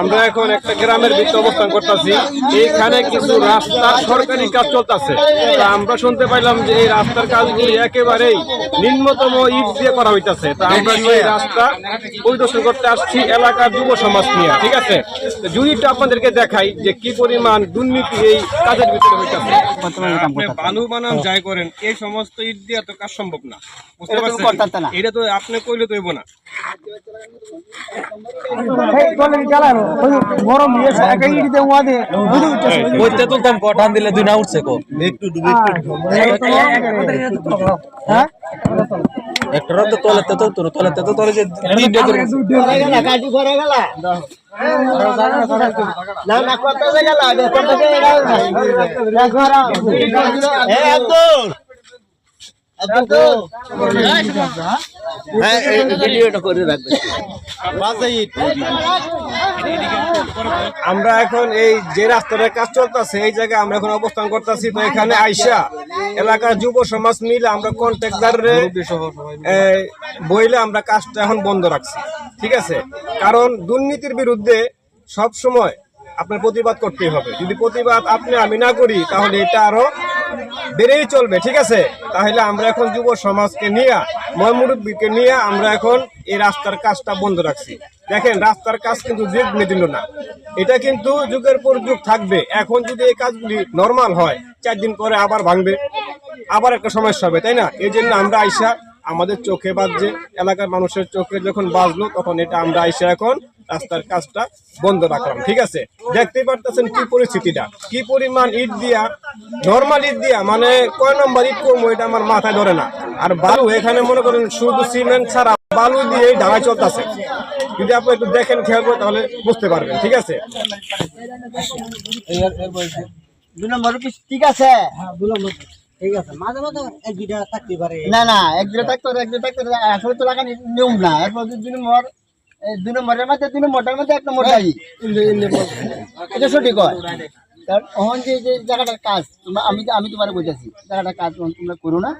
আমরা এখন একটা গ্রামের ভিতরে অবস্থান করতেছি। এইখানে কিছু রাস্তার সরকারি কাজ চলতেছে। আমরা শুনতে পাইলাম যে এই রাস্তার কাজগুলি একেবারেই নিম্নতম ইট দিয়ে করা হইতেছে। তা আমরা সেই রাস্তা পরিদর্শন করতে আসছি এলাকার যুব সমাজ নিয়ে। ঠিক আছে, যদি একটু আপনাদেরকে দেখাই যে কি পরিমাণ দুর্নীতি এই কাজের ভিতরে হইতেছে। বালু বানান যাই করেন, এই সমস্ত ইট দিয়ে তো কাজ সম্ভব না, বুঝতে পারছেন? এটা তো আপনি কইলে তো হইব না। কটান দিলে দুই না উঠছে কো একটু ডুবে একটু তো তোলাতে তো তোলে যে তিনটা করে কাটি করে গেল না না কত গেল কত গেল এ আব্দুল আমরা এখন এই যে রাস্তাটার কাজ চলতেছে এই জায়গায় আমরা এখন অবস্থান করতেছি। তো এখানে আইসা এলাকার যুব সমাজ মিলে আমরা কন্ট্রাক্টরে বইলে আমরা কাজটা এখন বন্ধ রাখছি। ঠিক আছে, কারণ দুর্নীতির বিরুদ্ধে সব সময় আপনার প্রতিবাদ করতেই হবে। যদি প্রতিবাদ আপনি আমি না করি তাহলে এটা আরো বেড়েই চলবে। ঠিক আছে, তাহলে আমরা এখন যুব সমাজকে নিয়ে ময়মুরব্বীকে নিয়ে আমরা এখন এই রাস্তার কাজটা বন্ধ রাখছি। দেখেন, রাস্তার কাজ কিন্তু দিন না, এটা কিন্তু যুগের পর যুগ থাকবে। এখন যদি এই কাজগুলি নর্মাল হয় 4 দিন পরে আবার ভাঙবে, আবার একটা সমস্যা হবে, তাই না? এই জন্য আমরা আইসা আমাদের চোখে বাজছে, এলাকার মানুষের চোখে যখন বাজলো তখন এটা আমরা আইসা এখন রাস্তার কাজটা বন্ধ রাখলাম। ঠিক আছে, দেখতেই পারতেছেন কি পরিস্থিতিটা, কি পরিমাণ ইট দিয়া, নর্মাল ইট দিয়া, মানে কয় নম্বর ইট করবো এটা আমার মাথায় ধরে না। আর বালু এখানে মনে করেন শুধু সিমেন্ট ছাড়া বালু দিয়ে ঢালাই চলতেছে। যদি আপনি একটু দেখেন, খেয়াল করে, তাহলে বুঝতে পারবেন। ঠিক আছে, 2 নম্বর ঠিক আছে, ঠিক আছে, মাঝে মাঝে এক দুইটা থাকতে পারে, না না এক দুইটা থাকতে পারে আসলে তো লাগানি নিয়ম না। এরপর 2 নম্বরের মধ্যে 2 নম্বরটার মধ্যে 1 নম্বর যাই, এটা সঠিক হয়। কারণ ওখান যে জায়গাটার কাজ আমি তোমার বুঝাচ্ছি, জায়গাটার কাজ তোমরা করো না,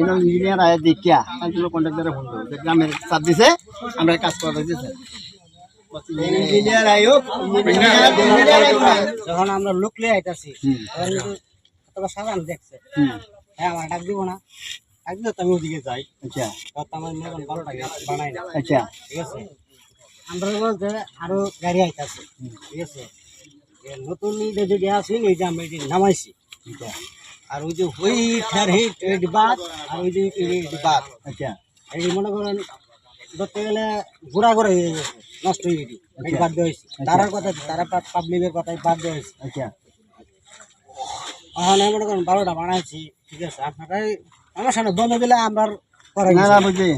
ইঞ্জিনিয়ার আয় দেখিয়া তোমরা কন্ট্রাক্টরে ফোন করো, গ্রামের চাপ দিছে আমরা কাজ করা দিয়েছে। ইঞ্জিনিয়ার আয়ো যখন আমরা লোক লিয়ে আইতাছি সাধারণ দেখছে, হ্যাঁ আমার ডাক দিব না, ডাক দিও তো আমি ওদিকে যাই। আচ্ছা, আমার মেয়ে 12 টাকা বানাই না। আচ্ছা, ঠিক আছে, আমরা বলতে আরো গাড়ি আইতাছে। ঠিক আছে, নতুন যদি আসি এই যে আমরা নামাইছি, আর ওই যে হিট বাদ আর ওই যে বাদ। আচ্ছা, এই মনে করেন ধরতে গেলে ঘোরা ঘোরা হয়ে গেছে, নষ্ট হয়ে গেছে, বাদ দেওয়া হয়েছে। তারার কথা, তারা পাবলিকের কথাই বাদ দেওয়া হয়েছে। আচ্ছা, মনে করেন 12টা বানাইছি। ঠিক আছে, আপনারাই আমার সামনে বন্ধ দিলে আমার করা কিছু না, বুঝলি,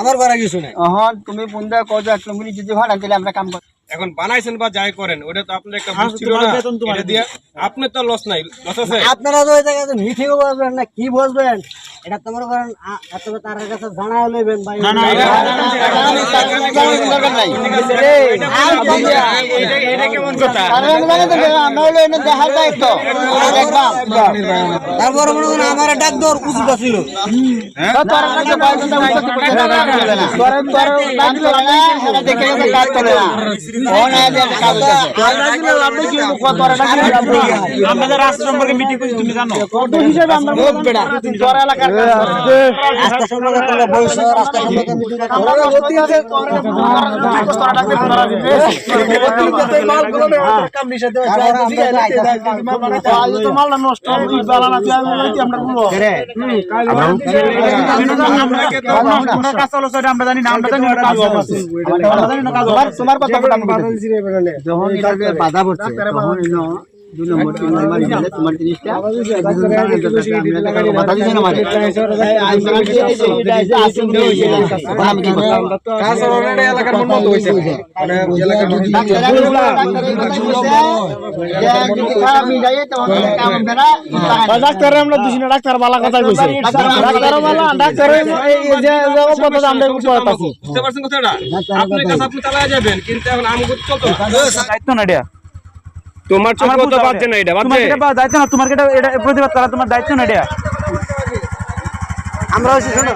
আমার করা কিছু নাই। তুমি ফোন দেওয়া কত 1 কিলোমিটার যদি ভাড়া দিলে আমরা কাম করি। এখন বানাইছেন বা যাই করেন, ওটা তো আপনার একটা বুঝ ছিল না, এটা দিয়া আপনার তো লস নাই, লস আছে। আপনারা তো এই জায়গায় মিঠিও বলবেন না, কি বলবেন, এটা তোমার করেন এতটা তার কাছে জানাই লইবেন ভাই। না না, এটা কেমন কথা? আমরা হলো এনে দেখার দায়িত্ব দেখবাম। তারপর মনে করেন আমার ডাক দর কুচুটা ছিল, তোর কাছে বাইকটা উঠতে পারে না, তোর ডাক দর না, এটা দেখে কাজ করে না। আমাদের রাস্তা সম্পর্কে মিটিং করছি, তুমি জানো কত হিসেবে আমরা বহুত বেড়া তোর এলাকার রাস্তা সম্পর্কে তোমরা বলছো, রাস্তা সম্পর্কে মিটিং আমরা হতে হবে তোরা ডাকতে তোরা দিবে এই মালগুলো কাম নিষেধ দেওয়া যায় তো মাল নষ্ট হবে বালানা দিয়ে আমরা বলবো আমরা কাজ চলো সেটা আমরা জানি না, আমরা জানি কাজ আছে, আমরা জানি না কাজ তোমার কথা যখন বাধা পড়ছে তখন 2 নম্বর 3 নম্বর দিলে তোমার জিনিসটা বাধা দিছে না, মানে এলাকার মন মতো হইছে, মানে এলাকার ডাক্তার আমরা দুশো ডাক্তার বালা কথা কইছে, ডাক্তার বালা ডাক্তার বুঝতে পারছেন কথাটা? আপনার কাছে আপনি চালায় যাবেন, কিন্তু এখন আমগো চলতো না, দায়িত্ব না এটা তোমার চোখ তো বাজছে না, এটা বাজছে, দায়িত্ব না তোমার, এটা প্রতিবাদ করা তোমার দায়িত্ব না, এটা আমরা শোনো